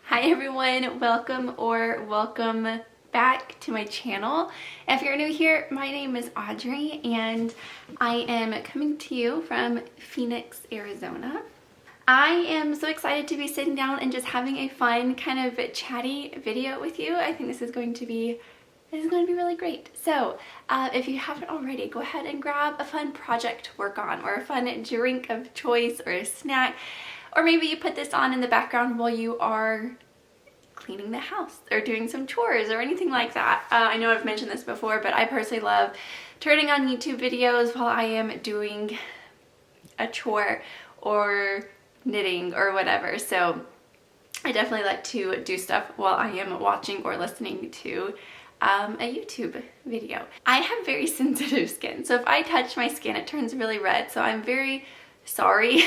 Hi everyone, welcome back to my channel. If you're new here, my name is Audrey and I am coming to you from Phoenix, Arizona. I am so excited to be sitting down and just having a fun kind of chatty video with you. I think this is going to be really great. So if you haven't already, go ahead and grab a fun project to work on, or a fun drink of choice, or a snack. Or maybe you put this on in the background while you are cleaning the house or doing some chores or anything like that. I know I've mentioned this before, but I personally love turning on YouTube videos while I am doing a chore or knitting or whatever. So I definitely like to do stuff while I am watching or listening to a YouTube video. I have very sensitive skin, so if I touch my skin, it turns really red. So I'm very sorry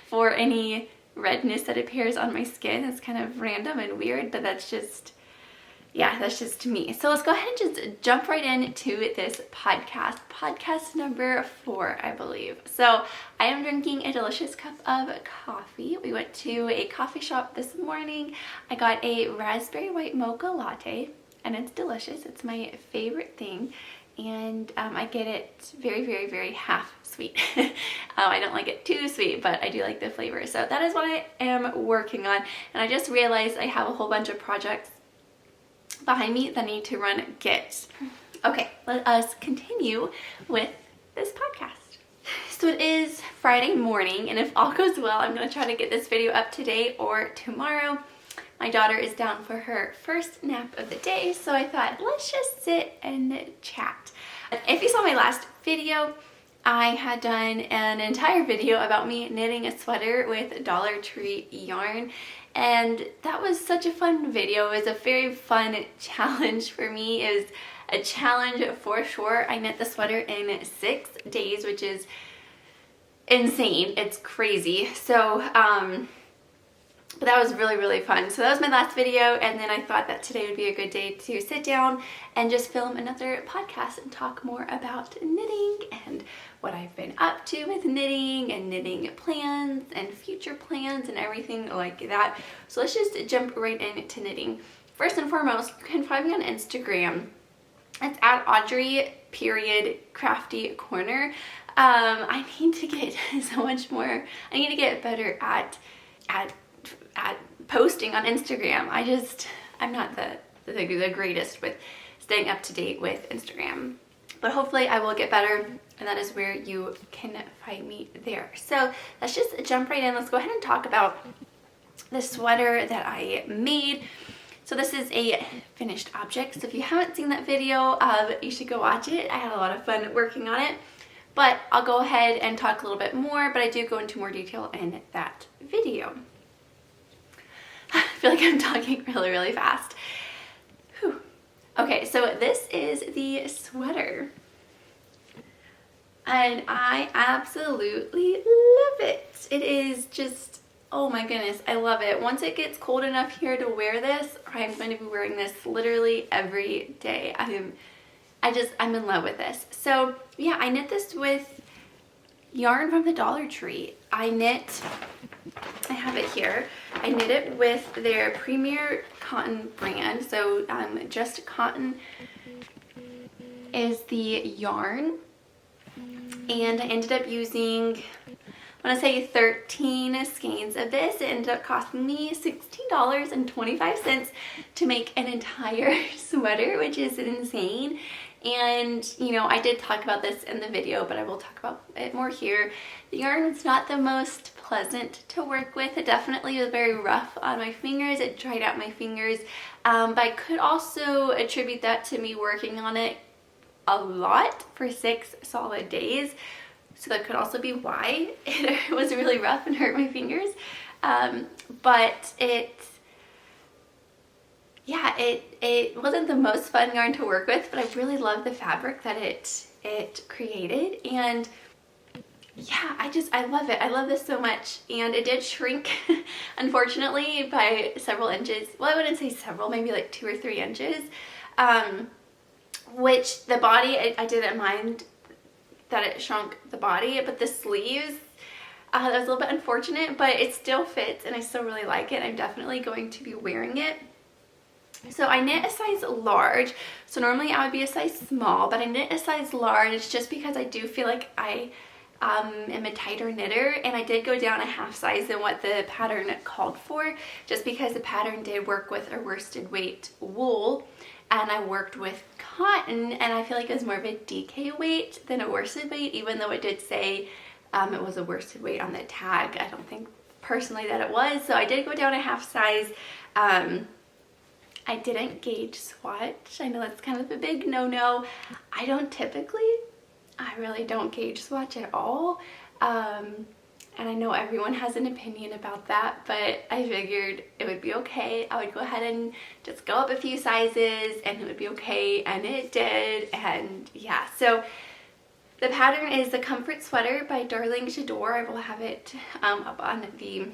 for any redness that appears on my skin. It's kind of random and weird, but that's just me. So let's go ahead and just jump right into this podcast number 4, I believe. So I am drinking a delicious cup of coffee. We went to a coffee shop this morning. I got a raspberry white mocha latte, and it's delicious. It's my favorite thing. And I get it very half sweet. I don't like it too sweet, but I do like the flavor. So that is what I am working on. And I just realized I have a whole bunch of projects behind me that I need to get. Okay, let us continue with this podcast. So it is Friday morning, and if all goes well, I'm going to try to get this video up today or tomorrow. My daughter is down for her first nap of the day, so I thought, let's just sit and chat. If you saw my last video, I had done an entire video about me knitting a sweater with Dollar Tree yarn, and that was such a fun video. It was a very fun challenge for me. It was a challenge for sure. I knit the sweater in 6 days, which is insane. It's crazy. So, but that was really fun. So that was my last video, and then I thought that today would be a good day to sit down and just film another podcast and talk more about knitting and what I've been up to with knitting and knitting plans and future plans and everything like that. So let's just jump right into knitting. First and foremost, you can find me on Instagram. It's at Audrey.crafty corner. I need to get so much more. I need to get better at posting on Instagram. I'm not the greatest with staying up to date with Instagram, but hopefully I will get better, and that is where you can find me there. So let's just jump right in. Let's go ahead and talk about the sweater that I made. So this is a finished object. So if you haven't seen that video, you should go watch it. I had a lot of fun working on it, but I'll go ahead and talk a little bit more, but I do go into more detail in that video. I feel like I'm talking really fast. Whew. Okay, so this is the sweater, and I absolutely love it. It is just, oh my goodness, I love it. Once it gets cold enough here to wear this, I'm going to be wearing this literally every day. I'm in love with this. So yeah, I knit this with yarn from the Dollar Tree. I have it here. I knit it with their Premier Cotton brand. So Just Cotton is the yarn. And I ended up using, I want to say 13 skeins of this. It ended up costing me $16.25 to make an entire sweater, which is insane. And, you know, I did talk about this in the video, but I will talk about it more here. The yarn is not the most pleasant to work with. It definitely was very rough on my fingers. It dried out my fingers. But I could also attribute that to me working on it a lot for 6 solid days. So that could also be why it was really rough and hurt my fingers. But it wasn't the most fun yarn to work with, but I really love the fabric that it created. And yeah, I love it. I love this so much. And it did shrink, unfortunately, by several inches. Well, I wouldn't say several, maybe like 2 or 3 inches. Which the body, I didn't mind that it shrunk the body, but the sleeves, That was a little bit unfortunate, but it still fits and I still really like it. I'm definitely going to be wearing it. So I knit a size large. So normally I would be a size small, but I knit a size large just because I do feel like I am a tighter knitter, and I did go down a half size than what the pattern called for, just because the pattern did work with a worsted weight wool and I worked with cotton, and I feel like it was more of a DK weight than a worsted weight, even though it did say it was a worsted weight on the tag. I don't think personally that it was, so I did go down a half size. I didn't gauge swatch. I know that's kind of a big no-no. I really don't gauge swatch at all. And I know everyone has an opinion about that, but I figured it would be okay. I would go ahead and just go up a few sizes and it would be okay, and it did. And yeah, so the pattern is the Comfort Sweater by Darling J'adore. I will have it up on the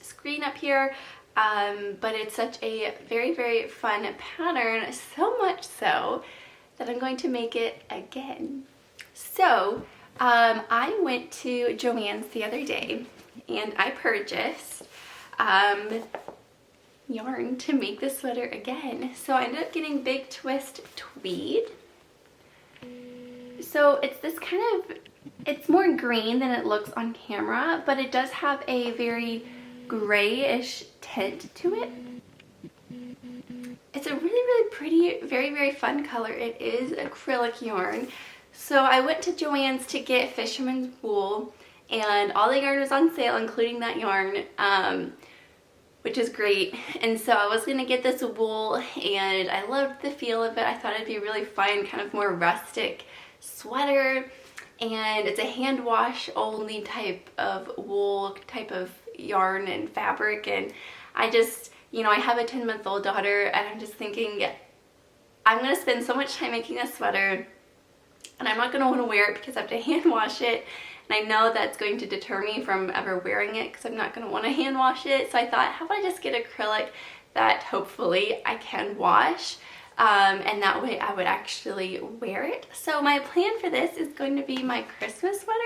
screen up here. But it's such a very, very fun pattern, so much so that I'm going to make it again. So I went to Joann's the other day and I purchased yarn to make the sweater again. So I ended up getting Big Twist Tweed. So it's this kind of, it's more green than it looks on camera, but it does have a very grayish tint to it. It's a really, really pretty, very, very fun color. It is acrylic yarn. So I went to Joann's to get fisherman's wool, and all the yarn was on sale, including that yarn, which is great. And so I was gonna get this wool, and I loved the feel of it. I thought it'd be really fun, kind of more rustic sweater, and it's a hand wash only type of wool, type of yarn and fabric. And I just, you know, I have a 10-month-old daughter, and I'm just thinking I'm gonna spend so much time making a sweater and I'm not gonna want to wear it because I have to hand wash it, and I know that's going to deter me from ever wearing it because I'm not gonna want to hand wash it. So I thought, how about I just get acrylic that hopefully I can wash, and that way I would actually wear it. So my plan for this is going to be my Christmas sweater,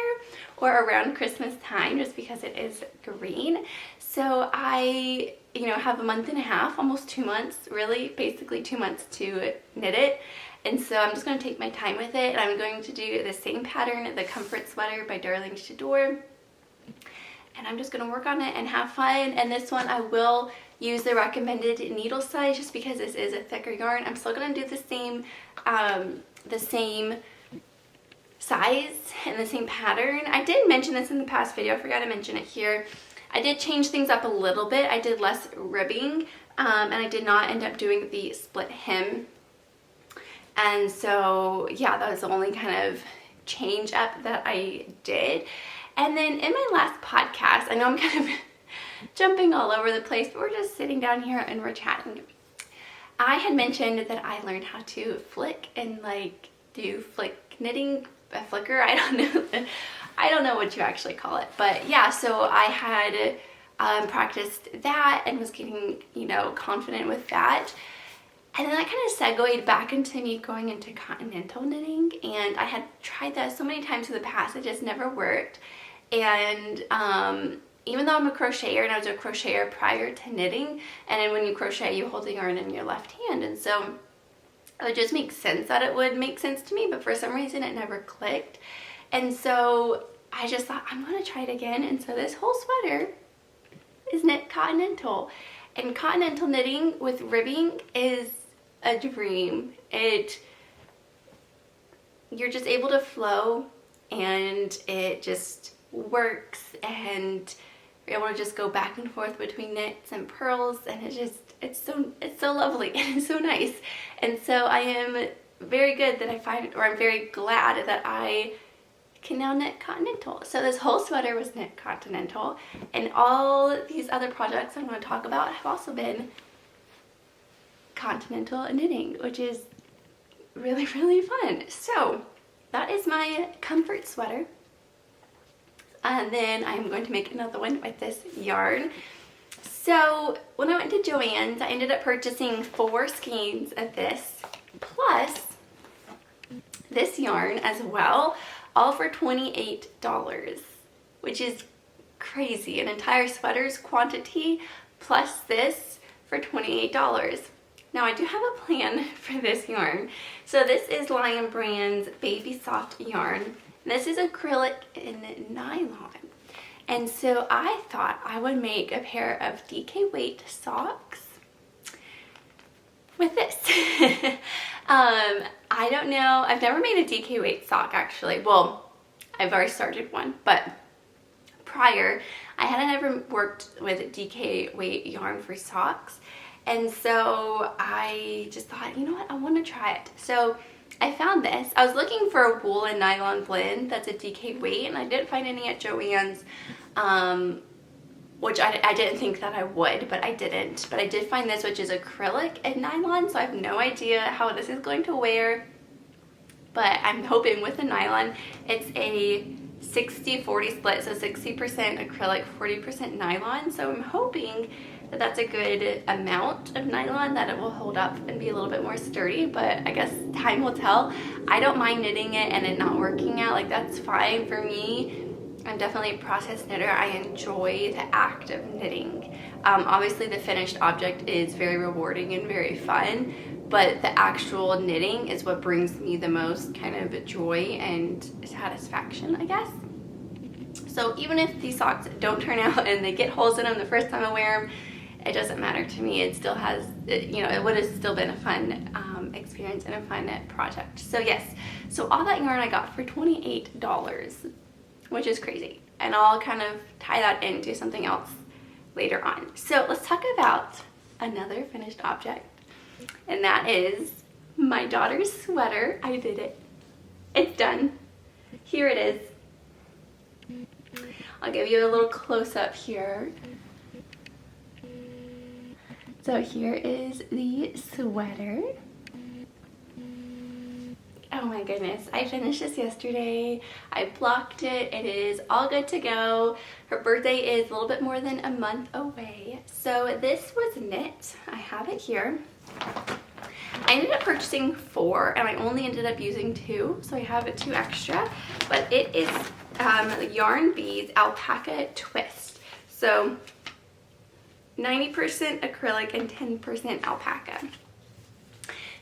or around Christmas time, just because it is green. So I, you know, have a month and a half, almost 2 months, really, basically 2 months to knit it. And so I'm just going to take my time with it, and I'm going to do the same pattern, the Comfort Sweater by Darling J'adore. And I'm just going to work on it and have fun. And this one I will use the recommended needle size just because this is a thicker yarn. I'm still going to do the same size and the same pattern. I did mention this in the past video. I forgot to mention it here. I did change things up a little bit. I did less ribbing, and I did not end up doing the split hem. And so, yeah, that was the only kind of change up that I did. And then in my last podcast, I know I'm kind of jumping all over the place, but we're just sitting down here and we're chatting. I had mentioned that I learned how to flick and like do flick knitting, a flicker, I don't know what you actually call it. But yeah, so I had practiced that and was getting, you know, confident with that. And then that kind of segued back into me going into continental knitting, and I had tried that so many times in the past, it just never worked. And even though I'm a crocheter, and I was a crocheter prior to knitting, and then when you crochet, you hold the yarn in your left hand, and so it would just make sense that it would make sense to me, but for some reason it never clicked. And so I just thought, I'm gonna try it again. And so this whole sweater is knit continental, and continental knitting with ribbing is a dream. You're just able to flow, and it just works, and you're able to just go back and forth between knits and purls, and it's so lovely and it's so nice. And so I am very good that I'm very glad that I can now knit continental. So this whole sweater was knit continental, and all these other projects I'm going to talk about have also been continental knitting, which is really, really fun. So that is my comfort sweater, and then I'm going to make another one with this yarn. So when I went to Joann's, I ended up purchasing 4 skeins of this plus this yarn as well, all for $28. which is crazy. An entire sweater's quantity plus this for $28. Now I do have a plan for this yarn. So this is Lion Brand's Baby Soft yarn. And this is acrylic and nylon. And so I thought I would make a pair of DK weight socks with this. I don't know, I've never made a DK weight sock actually. Well, I've already started one, but prior I hadn't ever worked with DK weight yarn for socks. And so I just thought, you know what, I want to try it. So I found this. I was looking for a wool and nylon blend that's a DK weight, and I didn't find any at Joann's, which I didn't think that I would, but I didn't. But I did find this, which is acrylic and nylon, so I have no idea how this is going to wear. But I'm hoping with the nylon, it's a 60-40 split, so 60% acrylic, 40% nylon. So I'm hoping that that's a good amount of nylon, that it will hold up and be a little bit more sturdy, but I guess time will tell. I don't mind knitting it and it not working out, like that's fine for me. I'm definitely a process knitter. I enjoy the act of knitting. Obviously the finished object is very rewarding and very fun, but the actual knitting is what brings me the most kind of joy and satisfaction, I guess. So even if these socks don't turn out and they get holes in them the first time I wear them, it doesn't matter to me. It still has, you know, it would have still been a fun experience and a fun project. So yes, so all that yarn I got for $28, which is crazy. And I'll kind of tie that into something else later on. So let's talk about another finished object, and that is my daughter's sweater. I did it. It's done. Here it is. I'll give you a little close-up here. So here is the sweater. Oh my goodness, I finished this yesterday. I blocked it. It is all good to go. Her birthday is a little bit more than a month away. So this was knit. I have it here. I ended up purchasing 4 and I only ended up using 2, so I have 2 extra. But it is Yarn Bees Alpaca Twist. So 90% acrylic and 10% alpaca.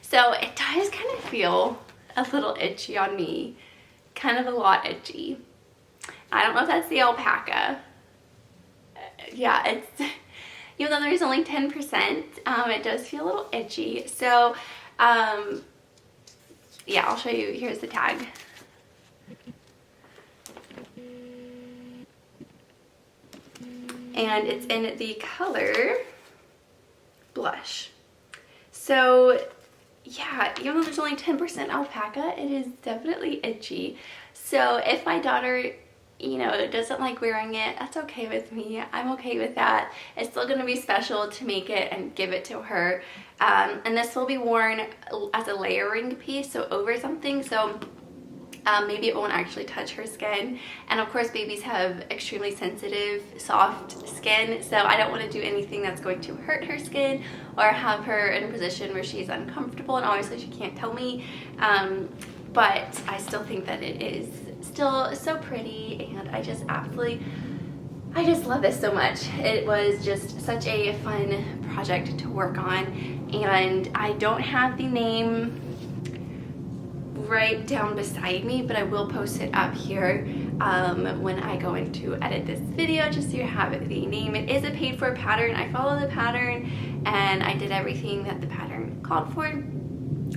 So it does kind of feel a little itchy on me, kind of a lot itchy. I don't know if that's the alpaca. Yeah, it's, even though there's only 10%, it does feel a little itchy. So yeah, I'll show you. Here's the tag. And it's in the color Blush. So yeah, even though there's only 10% alpaca, it is definitely itchy. So if my daughter, you know, doesn't like wearing it, that's okay with me. I'm okay with that. It's still going to be special to make it and give it to her. And this will be worn as a layering piece, so over something. So maybe it won't actually touch her skin. And of course babies have extremely sensitive, soft skin, so I don't want to do anything that's going to hurt her skin or have her in a position where she's uncomfortable, and obviously she can't tell me, but I still think that it is still so pretty, and I just love this so much. It was just such a fun project to work on, and I don't have the name right down beside me, but I will post it up here when I go in to edit this video, just so you have the name. It is a paid for pattern. I follow the pattern and I did everything that the pattern called for.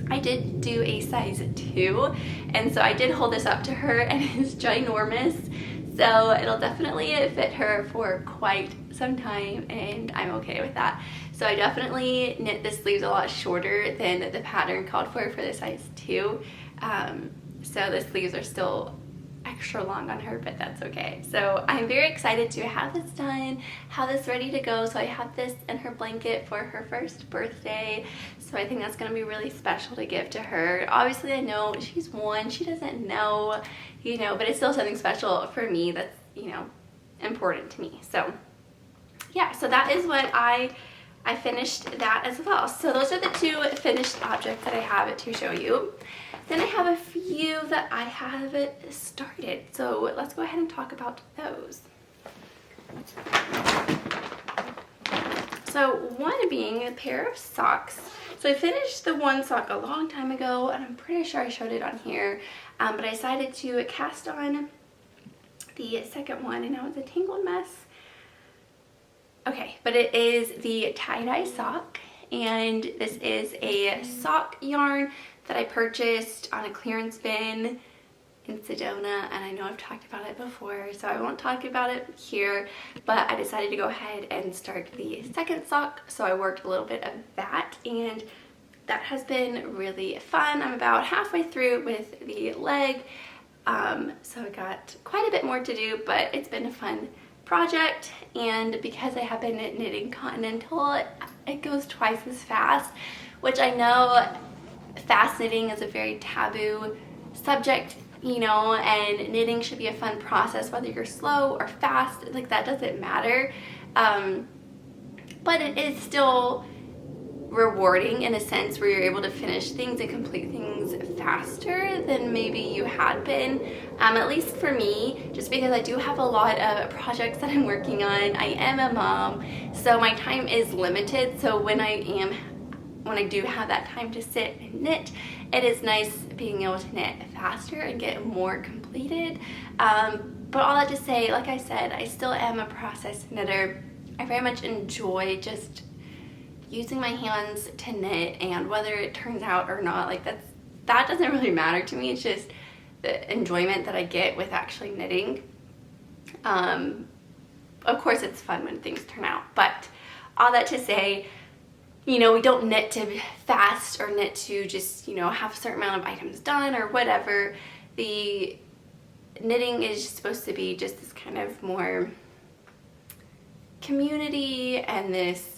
I did do a size 2, and so I did hold this up to her, and it's ginormous, so it'll definitely fit her for quite some time, and I'm okay with that. So I definitely knit the sleeves a lot shorter than the pattern called for the size 2. So the sleeves are still extra long on her, but that's okay. So I'm very excited to have this done, have this ready to go. So I have this in her blanket for her first birthday. So I think that's going to be really special to give to her. Obviously I know she's 1, she doesn't know, you know, but it's still something special for me that's, you know, important to me. So yeah, so that is what I finished that as well. So those are the 2 finished objects that I have to show you. Then I have a few that I have started, so let's go ahead and talk about those. So one being a pair of socks. So I finished the one sock a long time ago, and I'm pretty sure I showed it on here, but I decided to cast on the second one, and now it's a tangled mess. Okay, but it is the tie-dye sock, and this is a sock yarn that I purchased on a clearance bin in Sedona, and I know I've talked about it before, so I won't talk about it here, but I decided to go ahead and start the second sock, so I worked a little bit of that, and that has been really fun. I'm about halfway through with the leg, so I got quite a bit more to do, but it's been a fun project, and because I have been knitting continental, it goes twice as fast, which I know fast knitting is a very taboo subject, you know, and knitting should be a fun process whether you're slow or fast, like that doesn't matter, but it is still rewarding in a sense where you're able to finish things and complete things faster than maybe you had been, at least for me, just because I do have a lot of projects that I'm working on. I am a mom, so my time is limited, so when I do have that time to sit and knit, it is nice being able to knit faster and get more completed. But all that to say, like I said, I still am a process knitter. I very much enjoy just using my hands to knit, and whether it turns out or not, like that doesn't really matter to me. It's just the enjoyment that I get with actually knitting. Of course it's fun when things turn out, but all that to say, you know, we don't knit to fast or knit to just, you know, have a certain amount of items done or whatever. The knitting is supposed to be just this kind of more community and this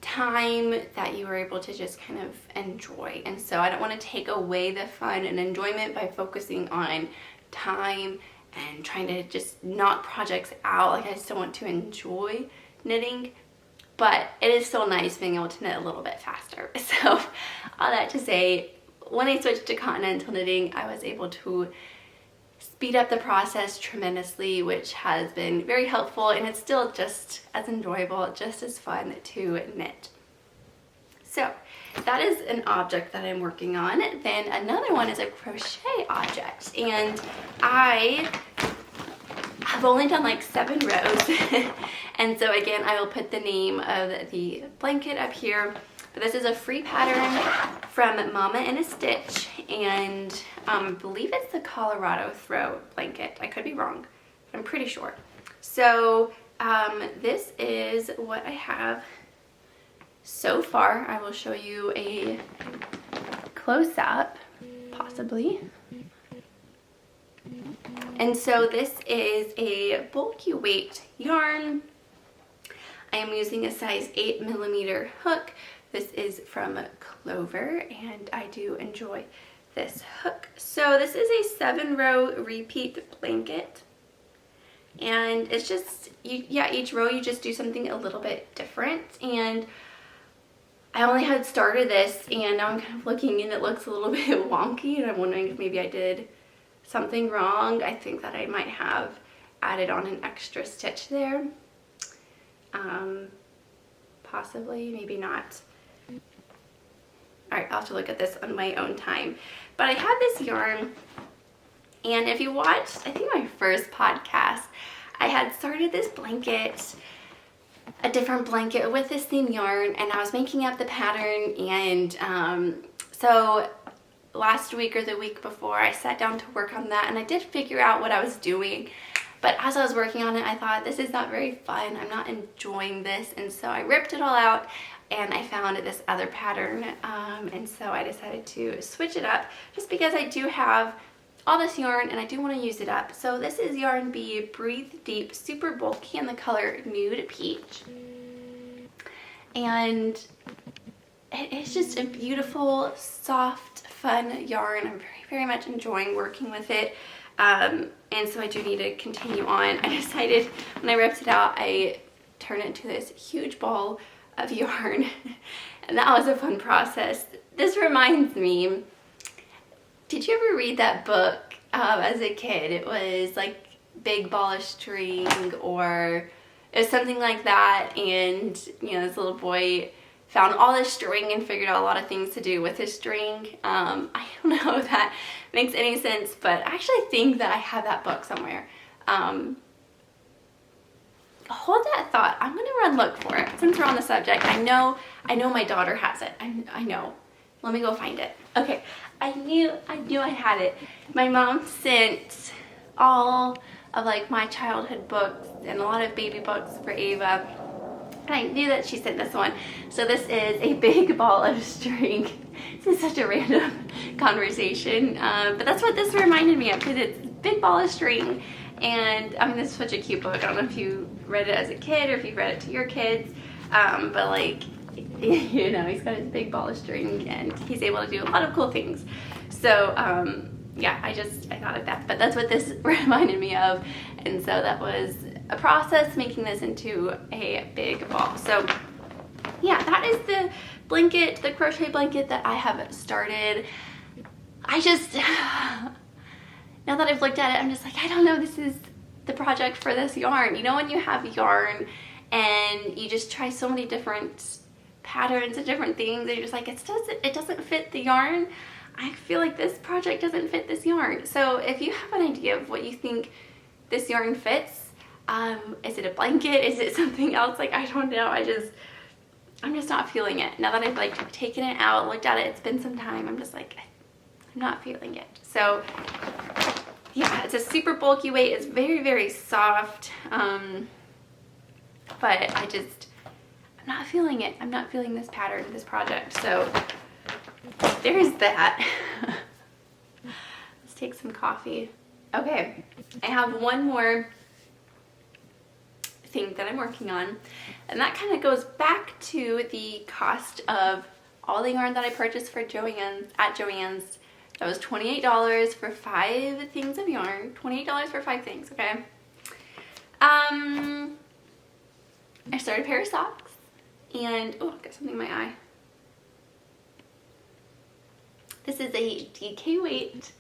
time that you are able to just kind of enjoy. And so I don't want to take away the fun and enjoyment by focusing on time and trying to just knock projects out. Like, I still want to enjoy knitting, but it is still nice being able to knit a little bit faster. So all that to say, when I switched to continental knitting, I was able to speed up the process tremendously, which has been very helpful, and it's still just as enjoyable, just as fun to knit. So that is an object that I'm working on. Then another one is a crochet object, and I have only done like 7 rows. And so again, I will put the name of the blanket up here. But this is a free pattern from Mama in a Stitch, and I believe it's the Colorado throw blanket. I could be wrong, but I'm pretty sure. So this is what I have so far. I will show you a close-up, possibly. And so this is a bulky weight yarn. I am using a size 8mm hook. This is from Clover, and I do enjoy this hook. So this is a 7-row repeat blanket, and it's just, each row you just do something a little bit different. And I only had started this, and now I'm kind of looking, and it looks a little bit wonky, and I'm wondering if maybe I did something wrong. I think that I might have added on an extra stitch there. Possibly, maybe not. Alright, I'll have to look at this on my own time. But I had this yarn, and if you watched, I think my first podcast, I had started this blanket, a different blanket with this same yarn, and I was making up the pattern, and so last week or the week before, I sat down to work on that, and I did figure out what I was doing. But as I was working on it, I thought, this is not very fun. I'm not enjoying this. And so I ripped it all out, and I found this other pattern. And so I decided to switch it up just because I do have all this yarn and I do want to use it up. So this is Yarn B Breathe Deep Super Bulky in the color Nude Peach. And it is just a beautiful, soft, fun yarn. I'm very, very much enjoying working with it. And so I do need to continue on. I decided when I ripped it out, I turned it into this huge ball of yarn, and that was a fun process. This reminds me Did you ever read that book as a kid? It was like Big Ball of String, or it was something like that, and you know, this little boy found all this string and figured out a lot of things to do with his string. I don't know if that makes any sense, but I actually think that I have that book somewhere. Hold that thought. I'm gonna run look for it since we're on the subject. I know my daughter has it. I know. Let me go find it. Okay, I knew I had it. My mom sent all of like my childhood books and a lot of baby books for Ava. And I knew that she sent this one. So this is A Big Ball of String. This is such a random conversation, but that's what this reminded me of, because it's Big Ball of String. And I mean, this is such a cute book. I don't know if you read it as a kid or if you've read it to your kids, but like, you know, he's got his big ball of string and he's able to do a lot of cool things. So yeah, I thought of that, but that's what this reminded me of. And so that was a process making this into a big ball. So yeah, that is the blanket, the crochet blanket that I have started. I just, now that I've looked at it, I'm just like, I don't know, this is the project for this yarn. You know, when you have yarn and you just try so many different patterns and different things, and you're just like, it doesn't fit the yarn. I feel like this project doesn't fit this yarn. So if you have an idea of what you think this yarn fits, is it a blanket? Is it something else? Like, I don't know. I'm just not feeling it. Now that I've like taken it out, looked at it, it's been some time, I'm just like, I'm not feeling it. So yeah, it's a super bulky weight. It's very, very soft. But I'm not feeling it. I'm not feeling this pattern, this project. So there's that. Let's take some coffee. Okay, I have one more thing that I'm working on, and that kind of goes back to the cost of all the yarn that I purchased for Joann's at Joann's. That was $28 for 5 things of yarn. $28 for 5 things, okay? I started a pair of socks, and oh, I got something in my eye. This is a DK weight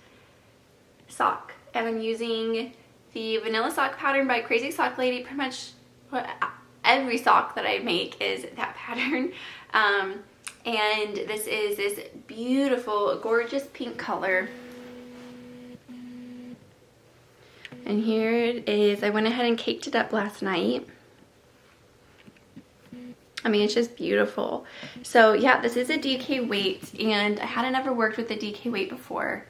sock, and I'm using the vanilla sock pattern by Crazy Sock Lady. Pretty much every sock that I make is that pattern. And this is this beautiful, gorgeous pink color. And here it is. I went ahead and caked it up last night. I mean, it's just beautiful. So yeah, this is a DK weight, and I hadn't ever worked with a DK weight before.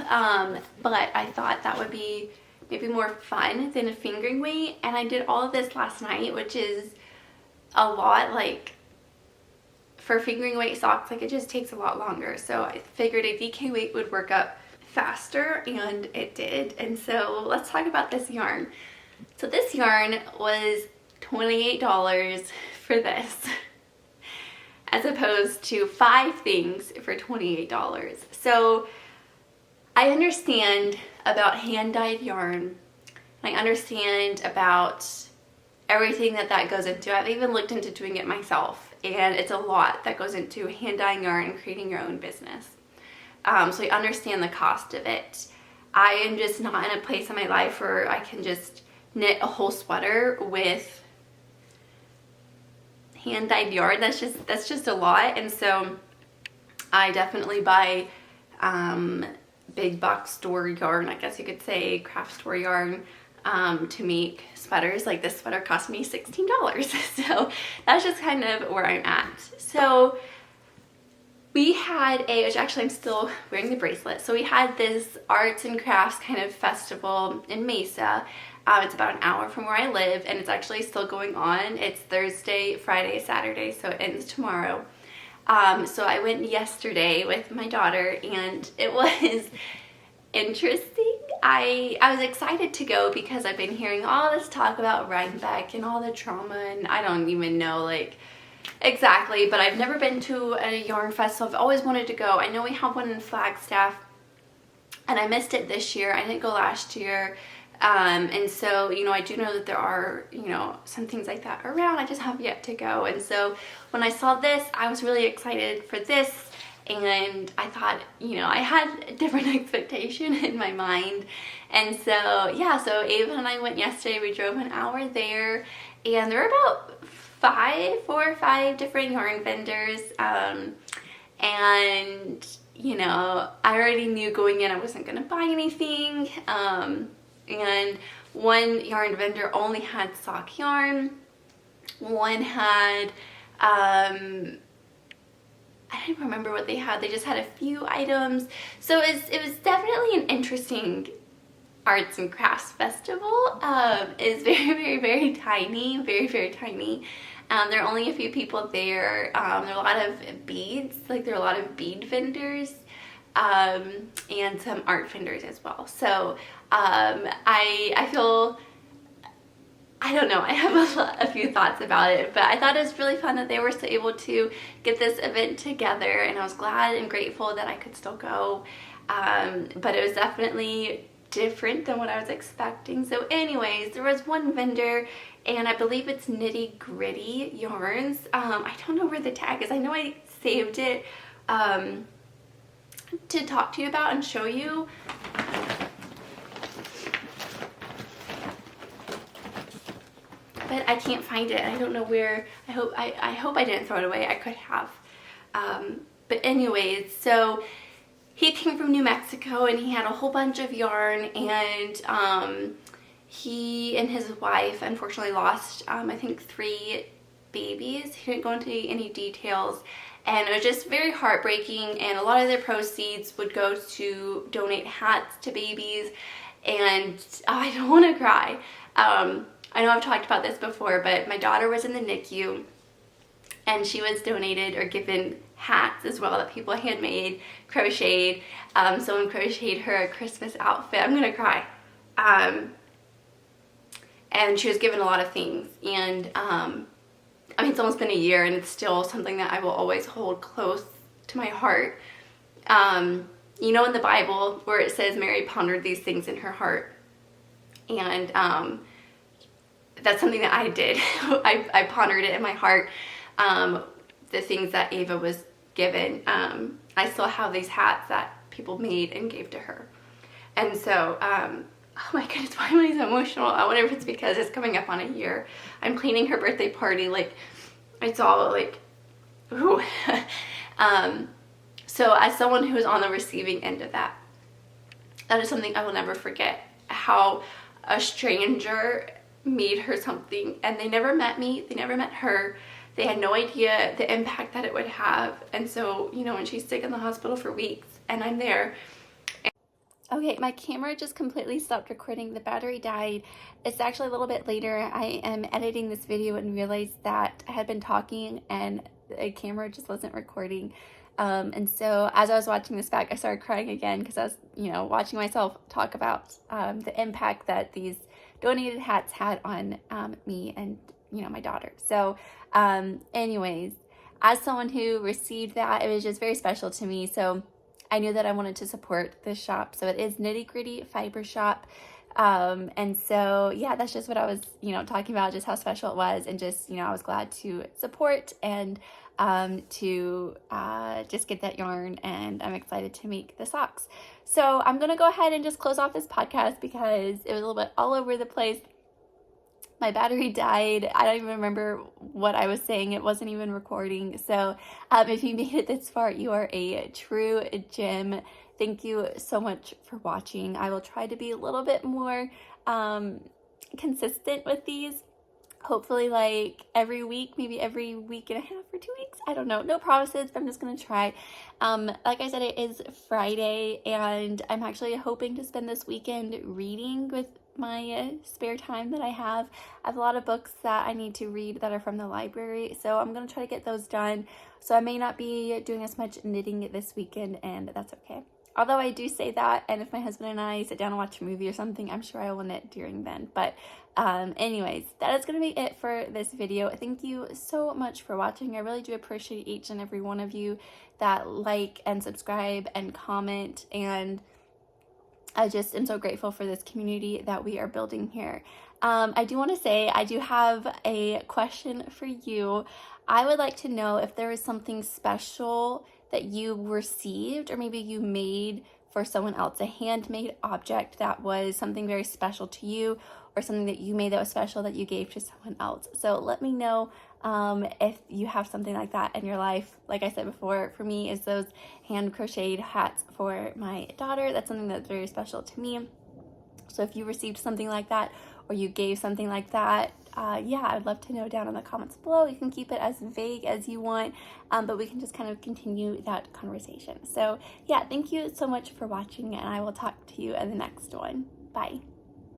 But I thought that would be maybe more fun than a fingering weight, and I did all of this last night, which is a lot. Like, for fingering weight socks, like, it just takes a lot longer. So I figured a DK weight would work up faster, and it did. And so let's talk about this yarn. So this yarn was $28 for this, as opposed to 5 things for $28. So I understand about hand-dyed yarn. I understand about everything that goes into it. I've even looked into doing it myself, and it's a lot that goes into hand-dyeing yarn and creating your own business. So I understand the cost of it. I am just not in a place in my life where I can just knit a whole sweater with hand-dyed yarn. That's just a lot. And so I definitely buy big box store yarn, I guess you could say, craft store yarn, to make sweaters. Like, this sweater cost me $16. So that's just kind of where I'm at. So we had which actually I'm still wearing the bracelet. So we had this arts and crafts kind of festival in Mesa. It's about an hour from where I live, and it's actually still going on. It's Thursday, Friday, Saturday, so it ends tomorrow. So I went yesterday with my daughter, and it was interesting. I was excited to go because I've been hearing all this talk about Rhinebeck and all the trauma, and I don't even know like exactly, but I've never been to a yarn festival. I've always wanted to go. I know we have one in Flagstaff, and I missed it this year. I didn't go last year. And so, you know, I do know that there are, you know, some things like that around. I just have yet to go. And so when I saw this, I was really excited for this. and I thought, you know, I had a different expectation in my mind. And so yeah, so Ava and I went yesterday. We drove an hour there, and there were about 4 or 5 different yarn vendors, and you know, I already knew going in I wasn't gonna buy anything, and one yarn vendor only had sock yarn. One had, I don't remember what they had. They just had a few items. So it was definitely an interesting arts and crafts festival. It's very tiny, very tiny. There are only a few people there. There are a lot of beads, like there are a lot of bead vendors, and some art vendors as well. So I feel, I don't know, I have a few thoughts about it, but I thought it was really fun that they were still able to get this event together, and I was glad and grateful that I could still go. But it was definitely different than what I was expecting. So anyways, there was one vendor, and I believe it's Nitty Gritty Yarns. I don't know where the tag is. I know I saved it to talk to you about and show you. But I can't find it. I don't know where. I hope I didn't throw it away. I could have. But anyways, so he came from New Mexico, and he had a whole bunch of yarn, and he and his wife unfortunately lost, I think 3 babies. He didn't go into any details, and it was just very heartbreaking, and a lot of their proceeds would go to donate hats to babies, and I don't want to cry. I know I've talked about this before, but my daughter was in the NICU, and she was donated or given hats as well that people handmade, crocheted. Someone crocheted her a Christmas outfit. I'm gonna cry. And she was given a lot of things, and I mean, it's almost been a year, and it's still something that I will always hold close to my heart. You know, in the Bible where it says Mary pondered these things in her heart, and that's something that I did. I pondered it in my heart, the things that Ava was given. I still have these hats that people made and gave to her. And so, oh my goodness, why am I so emotional? I wonder if it's because it's coming up on a year. I'm planning her birthday party, like, it's all like, ooh. So as someone who was on the receiving end of that, that is something I will never forget, how a stranger made her something, and they never met me, they never met her, they had no idea the impact that it would have. And so, you know, when she's sick in the hospital for weeks and I'm there. Okay, my camera just completely stopped recording. The battery died. It's actually a little bit later. I am editing this video and realized that I had been talking and the camera just wasn't recording. And so as I was watching this back, I started crying again because I was, you know, watching myself talk about the impact that these donated hats had on me and, you know, my daughter. So anyways, as someone who received that, it was just very special to me. So I knew that I wanted to support this shop. So it is Nitty Gritty Fiber Shop. And so, yeah, that's just what I was, you know, talking about, just how special it was. And just, you know, I was glad to support and to just get that yarn, and I'm excited to make the socks. So I'm going to go ahead and just close off this podcast because it was a little bit all over the place. My battery died. I don't even remember what I was saying. It wasn't even recording. So if you made it this far, you are a true gem. Thank you so much for watching. I will try to be a little bit more consistent with these. Hopefully like every week, maybe every week and a half or 2 weeks. I don't know. No promises, but I'm just going to try. Like I said, it is Friday, and I'm actually hoping to spend this weekend reading with my spare time that I have. I have a lot of books that I need to read that are from the library, so I'm going to try to get those done. So I may not be doing as much knitting this weekend, and that's okay. Although I do say that, and if my husband and I sit down and watch a movie or something, I'm sure I will knit during then. But anyways, that is going to be it for this video. Thank you so much for watching. I really do appreciate each and every one of you that like and subscribe and comment, and I just am so grateful for this community that we are building here. I do want to say I do have a question for you. I would like to know if there is something special that you received, or maybe you made for someone else, a handmade object that was something very special to you, or something that you made that was special that you gave to someone else. So let me know if you have something like that in your life. Like I said before, for me, is those hand crocheted hats for my daughter. That's something that's very special to me. So if you received something like that, or you gave something like that, yeah, I'd love to know down in the comments below. You can keep it as vague as you want, but we can just kind of continue that conversation. So yeah, thank you so much for watching, and I will talk to you in the next one. Bye.